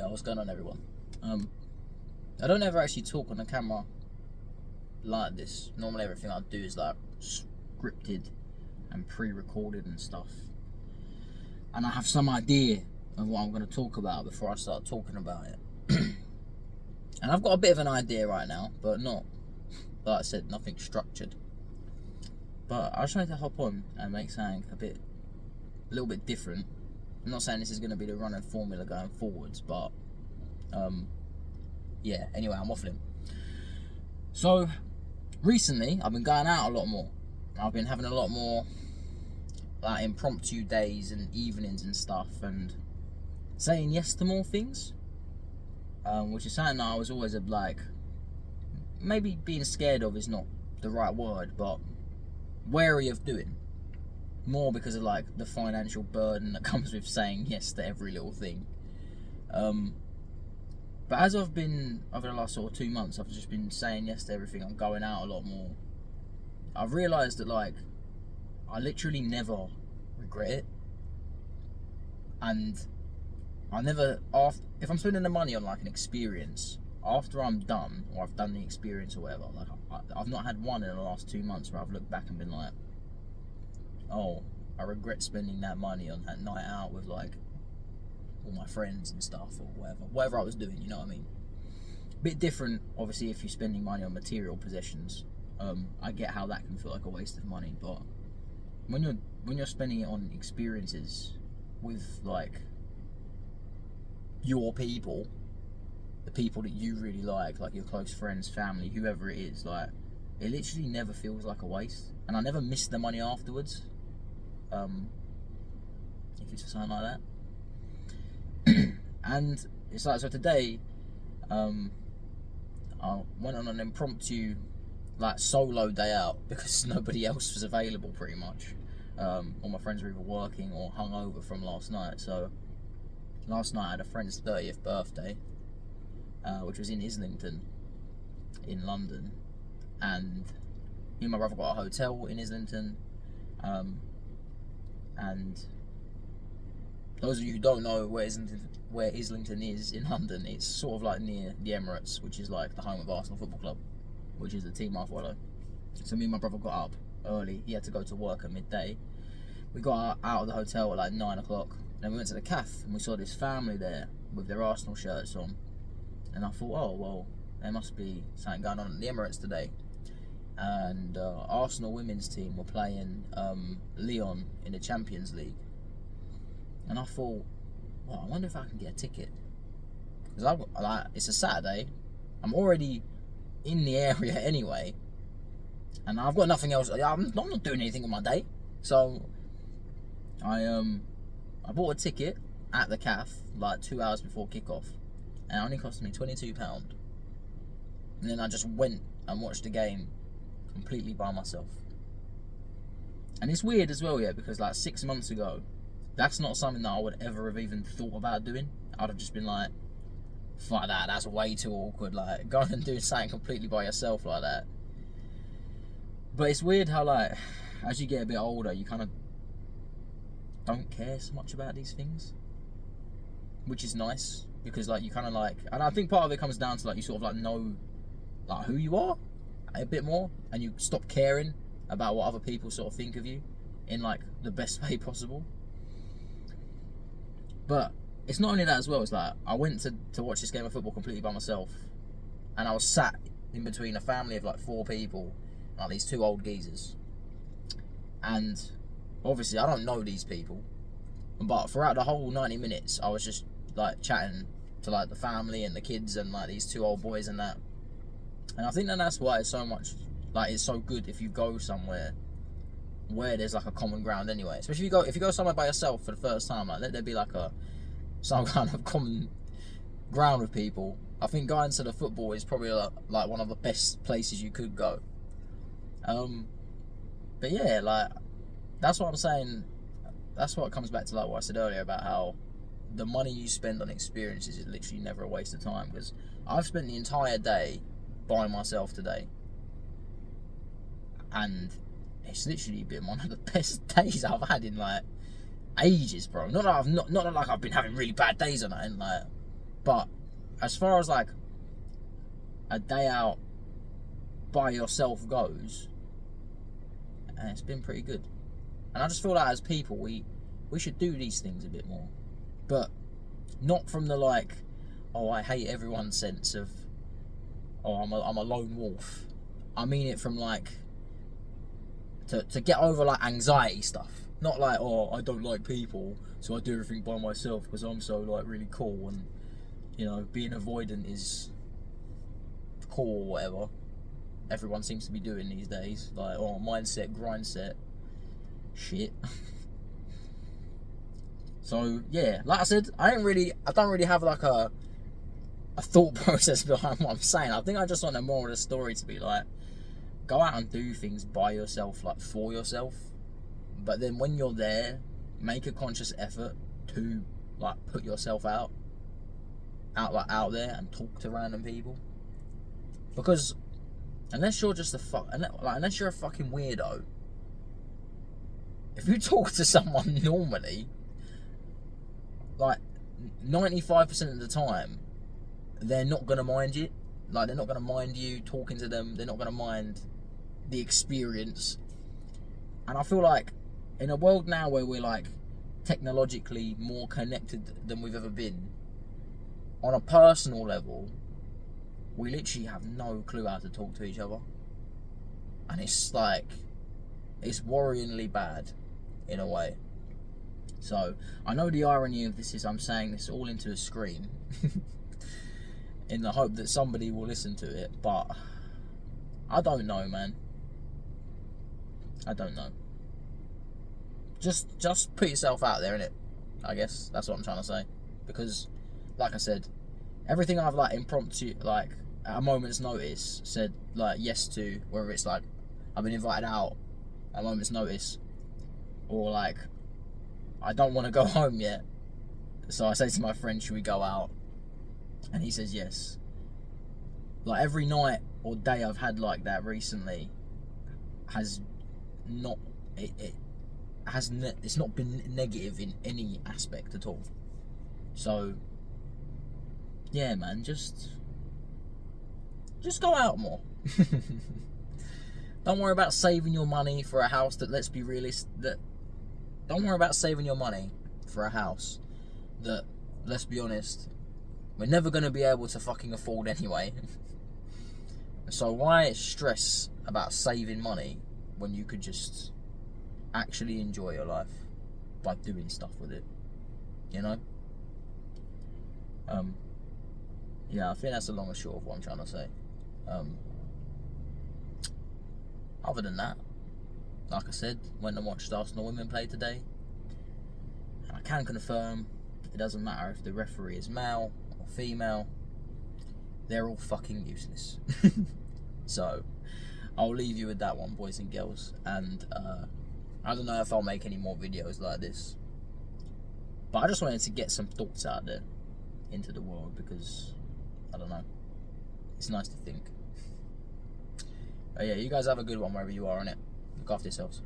Yeah, what's going on, everyone? I don't ever actually talk on the camera like this. Normally everything I do is like scripted and pre-recorded and stuff, and I have some idea of what I'm going to talk about before I start talking about it. And I've got a bit of an idea right now, but not, like I said, nothing structured. But I was trying to hop on and make something a little bit different. I'm not saying this is going to be the running formula going forwards, but yeah, anyway, I'm waffling. So recently I've been going out a lot more. I've been having a lot more like impromptu days and evenings and stuff, and saying yes to more things, which is something that I was always like, maybe being scared of is not the right word, but wary of doing. More because of like the financial burden that comes with saying yes to every little thing. But as I've been, over the last sort of 2 months, I've just been saying yes to everything. I'm going out a lot more. I've realised that like, I literally never regret it. And I never, if I'm spending the money on like an experience, after I'm done, or I've done the experience or whatever, like I've not had one in the last 2 months where I've looked back and been like, oh, I regret spending that money on that night out with like all my friends and stuff, or whatever I was doing, you know what I mean? Bit different, obviously, if you're spending money on material possessions. I get how that can feel like a waste of money, but when you're spending it on experiences with like your people, the people that you really like your close friends, family, whoever it is, like, it literally never feels like a waste, and I never miss the money afterwards. If it's for something like that. And it's like, so today I went on an impromptu like solo day out because nobody else was available pretty much. All my friends were either working or hungover from last night. So last night I had a friend's 30th birthday, which was in Islington in London, and me and my brother got a hotel in Islington. And those of you who don't know where Islington is in London, it's sort of like near the Emirates, which is like the home of Arsenal Football Club, which is the team I follow. So me and my brother got up early. He had to go to work at midday. We got out of the hotel at like 9 o'clock. Then we went to the cafe and we saw this family there with their Arsenal shirts on. And I thought, oh, well, there must be something going on at the Emirates today. And Arsenal women's team were playing Lyon in the Champions League. And I thought, well, I wonder if I can get a ticket. Because it's a Saturday, I'm already in the area anyway, and I've got nothing else. I'm not doing anything on my day. So I bought a ticket at the cafe like 2 hours before kickoff, and it only cost me £22. And then I just went and watched the game completely by myself. And it's weird as well, yeah, because like 6 months ago, that's not something that I would ever have even thought about doing. I'd have just been like, fuck that, that's way too awkward, like, going and doing something completely by yourself like that. But it's weird how, like, as you get a bit older, you kind of don't care so much about these things, which is nice, because, like, you kind of, like, and I think part of it comes down to, like, you sort of, like, know, like, who you are a bit more, and you stop caring about what other people sort of think of you in, like, the best way possible. But it's not only that as well. It's like, I went to watch this game of football completely by myself, and I was sat in between a family of like 4 people, like these 2 old geezers. And obviously I don't know these people, but throughout the whole 90 minutes I was just like chatting to like the family and the kids and like these 2 old boys and that. And I think that's why it's so much, like, it's so good if you go somewhere where there's like a common ground anyway. Especially if you go somewhere by yourself for the first time, like, let there be like some kind of common ground with people. I think going to the football is probably like one of the best places you could go. But yeah, like, that's what I'm saying. That's what comes back to like what I said earlier about how the money you spend on experiences is literally never a waste of time. Because I've spent the entire day by myself today, and it's literally been one of the best days I've had in like ages, bro. Not that like I've been having really bad days or nothing. Like, But as far as like a day out by yourself goes, and it's been pretty good. And I just feel like as people, we should do these things a bit more, but not from the like, oh, I hate everyone sense of, oh, I'm a lone wolf. I mean it from like to get over like anxiety stuff, not like, oh, I don't like people, so I do everything by myself because I'm so like really cool, and you know, being avoidant is cool or whatever. Everyone seems to be doing these days, like, oh, mindset, grind set, shit. So yeah, like I said, I don't really have like a thought process behind what I'm saying. I think I just want the moral of the story to be like, go out and do things by yourself, like for yourself. But then when you're there, make a conscious effort to like put yourself out there and talk to random people. Because unless you're just unless you're a fucking weirdo, if you talk to someone normally, like 95% of the time, they're not gonna mind you. Like, they're not gonna mind you talking to them. They're not gonna mind the experience. And I feel like in a world now where we're like technologically more connected than we've ever been, on a personal level, we literally have no clue how to talk to each other. And it's like, it's worryingly bad in a way. So I know the irony of this is I'm saying this all into a screen in the hope that somebody will listen to it, but I don't know, man. I don't know. Just put yourself out there, innit? I guess that's what I'm trying to say. Because, like I said, everything I've like impromptu, like at a moment's notice, said like yes to, whether it's like I've been invited out at a moment's notice, or like I don't want to go home yet, so I say to my friend, should we go out? And he says yes. Like every night or day I've had like that recently has not it's not been negative in any aspect at all. So yeah, man, just go out more. Don't worry about saving your money for a house that, let's be realistic, don't worry about saving your money for a house that, let's be honest, we're never going to be able to fucking afford anyway. So why stress about saving money when you could just actually enjoy your life by doing stuff with it, you know? Yeah, I think that's the long and short of what I'm trying to say. Other than that, like I said, went and watched Arsenal women play today, and I can confirm it doesn't matter if the referee is male or female, they're all fucking useless. So I'll leave you with that one, boys and girls, and I don't know if I'll make any more videos like this, but I just wanted to get some thoughts out there into the world, because I don't know, it's nice to think. But yeah, you guys have a good one wherever you are, innit? Look after yourselves.